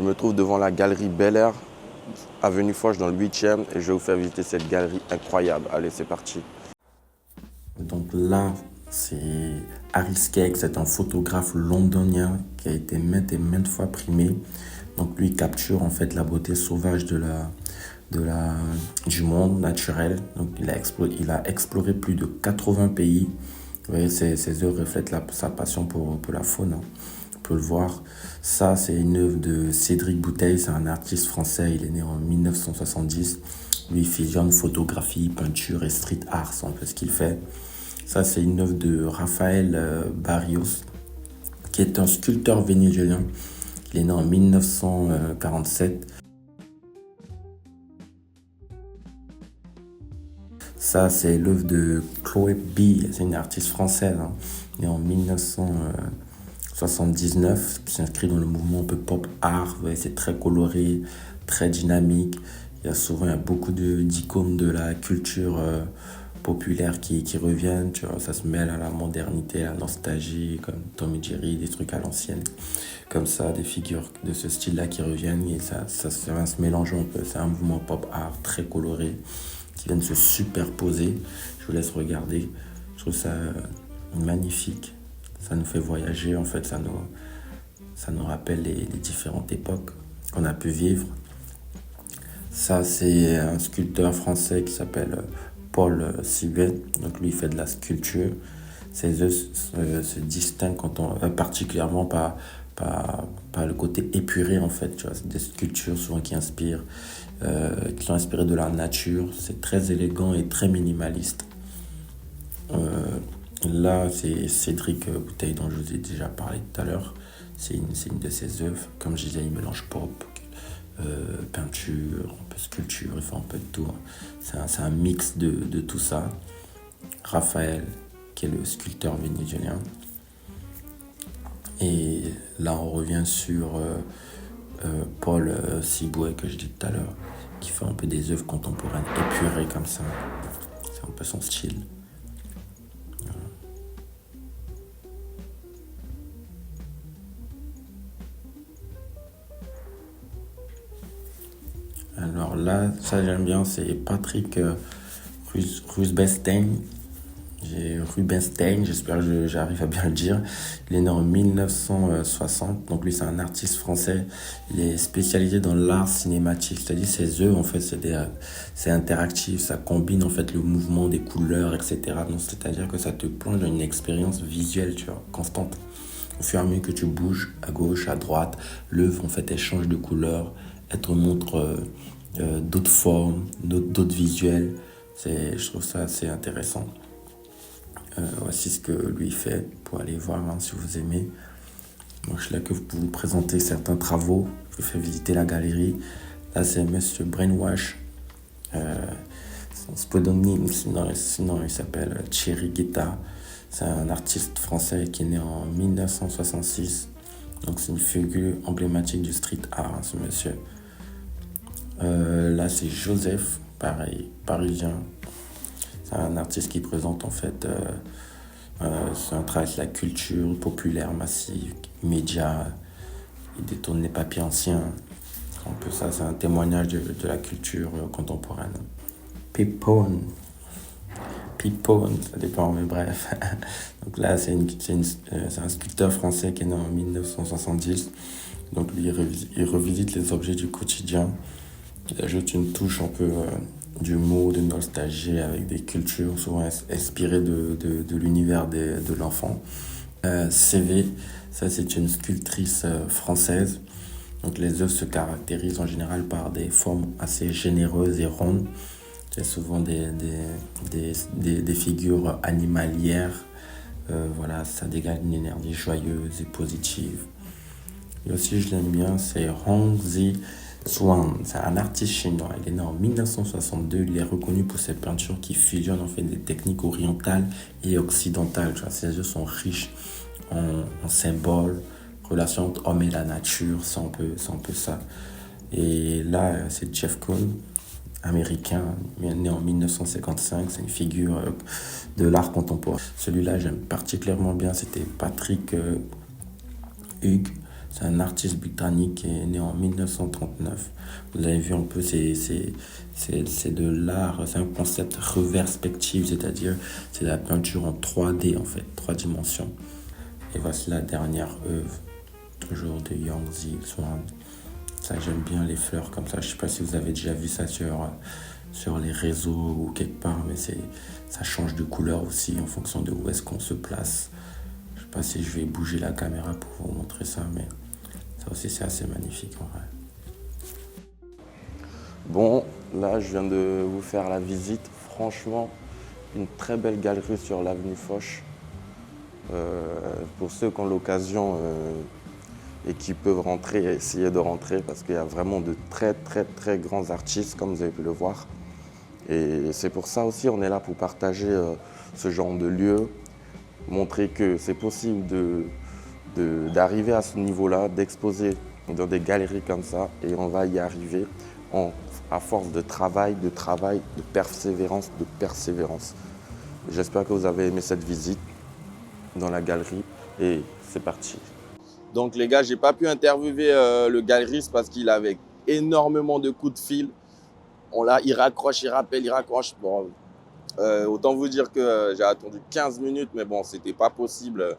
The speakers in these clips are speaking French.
Je me trouve devant la galerie Bel Air, avenue Foch dans le 8e, et je vais vous faire visiter cette galerie incroyable. Allez, c'est parti. Donc là, c'est Harry Skeggs, c'est un photographe londonien qui a été maintes et maintes fois primé. Donc lui, il capture en fait la beauté sauvage du monde naturel. Donc il a exploré plus de 80 pays. Vous voyez, ses œuvres reflètent sa passion pour la faune, hein. On peut le voir. Ça, c'est une œuvre de Cédric Bouteille, c'est un artiste français. Il est né en 1970. Lui, il fusionne photographie, peinture et street art, c'est un peu ce qu'il fait. Ça, c'est une œuvre de Raphaël Barrios, qui est un sculpteur vénézuélien. Il est né en 1947. Ça, c'est l'œuvre de Chloé B. C'est une artiste française, hein, née en 1979, qui s'inscrit dans le mouvement un peu pop art. Ouais, c'est très coloré, très dynamique. Il y a beaucoup d'icônes de la culture populaire qui reviennent. Tu vois, ça se mêle à la modernité, à la nostalgie, comme Tom et Jerry, des trucs à l'ancienne. Comme ça, des figures de ce style-là qui reviennent et ça va se mélanger un peu. C'est un mouvement pop art très coloré qui viennent se superposer. Je vous laisse regarder. Je trouve ça magnifique. Ça nous fait voyager, en fait. Ça nous rappelle les différentes époques qu'on a pu vivre. Ça, c'est un sculpteur français qui s'appelle Paul Sibet. Donc lui, il fait de la sculpture. Ses œuvres se distinguent particulièrement par le côté épuré, en fait. Tu vois, c'est des sculptures souvent qui sont inspirées de la nature. C'est très élégant et très minimaliste. Là, c'est Cédric Bouteille dont je vous ai déjà parlé tout à l'heure. C'est une de ses œuvres. Comme je disais, il mélange pop, peinture, un peu sculpture, il fait un peu de tout. C'est un mix de tout ça. Raphaël, qui est le sculpteur vénézuélien. Et là, on revient sur Paul Siboué, que je dis tout à l'heure, qui fait un peu des œuvres contemporaines épurées comme ça. C'est un peu son style. Alors là, ça j'aime bien, c'est Patrick Rubenstein. J'espère que j'arrive à bien le dire. Il est né en 1960, donc lui c'est un artiste français. Il est spécialisé dans l'art cinématique, c'est-à-dire ses œuvres en fait c'est interactif, ça combine en fait le mouvement des couleurs, etc. Donc c'est-à-dire que ça te plonge dans une expérience visuelle, tu vois, constante. Au fur et à mesure que tu bouges à gauche, à droite, l'œuvre en fait elle change de couleur, elle te montre d'autres formes, d'autres visuels. Je trouve ça assez intéressant. Voici ce que lui fait pour aller voir, hein, si vous aimez. Donc, je suis là que pour vous présenter certains travaux. Je vous fais visiter la galerie. Là, c'est Monsieur Brainwash. Son pseudonyme, sinon il s'appelle Thierry Guetta. C'est un artiste français qui est né en 1966. Donc, c'est une figure emblématique du street art, hein, ce monsieur. Là, c'est Joseph, pareil, parisien. C'est un artiste qui présente en fait c'est un travail de la culture populaire massive, médias, il détourne les papiers anciens. Un peu ça, c'est un témoignage de la culture contemporaine. Pipone, ça dépend, mais bref. Donc là, c'est un sculpteur français qui est né en 1970. Donc lui, il revisite les objets du quotidien. Il ajoute une touche un peu d'humour, de nostalgie avec des cultures souvent inspirées de l'univers de l'enfant. CV, ça c'est une sculptrice française. Donc les œuvres se caractérisent en général par des formes assez généreuses et rondes. C'est souvent des figures animalières. Voilà, ça dégage une énergie joyeuse et positive. Et aussi, je l'aime bien, c'est Hong Zi Swan. C'est un artiste chinois. Il est né en 1962. Il est reconnu pour ses peintures qui fusionnent en fait des techniques orientales et occidentales. Ses œuvres sont riches en symboles, relation entre homme et la nature. C'est un peu ça. Et là, c'est Jeff Koons, américain, né en 1955. C'est une figure de l'art contemporain. Celui-là, j'aime particulièrement bien. C'était Patrick Hugues. C'est un artiste britannique qui est né en 1939. Vous avez vu un peu, c'est de l'art, c'est un concept reverspective, c'est-à-dire c'est la peinture en 3D en fait, 3 dimensions. Et voici la dernière œuvre, toujours de Yang Zi Xuan. Ça, j'aime bien les fleurs comme ça. Je sais pas si vous avez déjà vu ça sur les réseaux ou quelque part, mais ça change de couleur aussi en fonction de où est-ce qu'on se place. Je sais pas si je vais bouger la caméra pour vous montrer ça, mais ça aussi c'est assez magnifique en vrai. Bon, là je viens de vous faire la visite. Franchement, une très belle galerie sur l'avenue Foch. Pour ceux qui ont l'occasion et qui peuvent rentrer, essayer de rentrer parce qu'il y a vraiment de très très très grands artistes comme vous avez pu le voir. Et c'est pour ça aussi on est là pour partager ce genre de lieu, montrer que c'est possible d'arriver à ce niveau-là, d'exposer dans des galeries comme ça et on va y arriver à force de travail, de persévérance, de persévérance. J'espère que vous avez aimé cette visite dans la galerie et c'est parti. Donc les gars, j'ai pas pu interviewer le galeriste parce qu'il avait énormément de coups de fil. Il raccroche, il rappelle, il raccroche. Bon, autant vous dire que j'ai attendu 15 minutes, mais bon, c'était pas possible.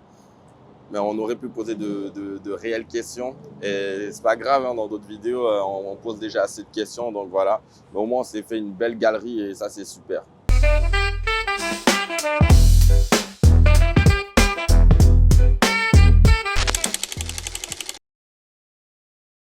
Mais on aurait pu poser de réelles questions. Et c'est pas grave, hein, dans d'autres vidéos, on pose déjà assez de questions, donc voilà. Mais au moins, on s'est fait une belle galerie et ça, c'est super.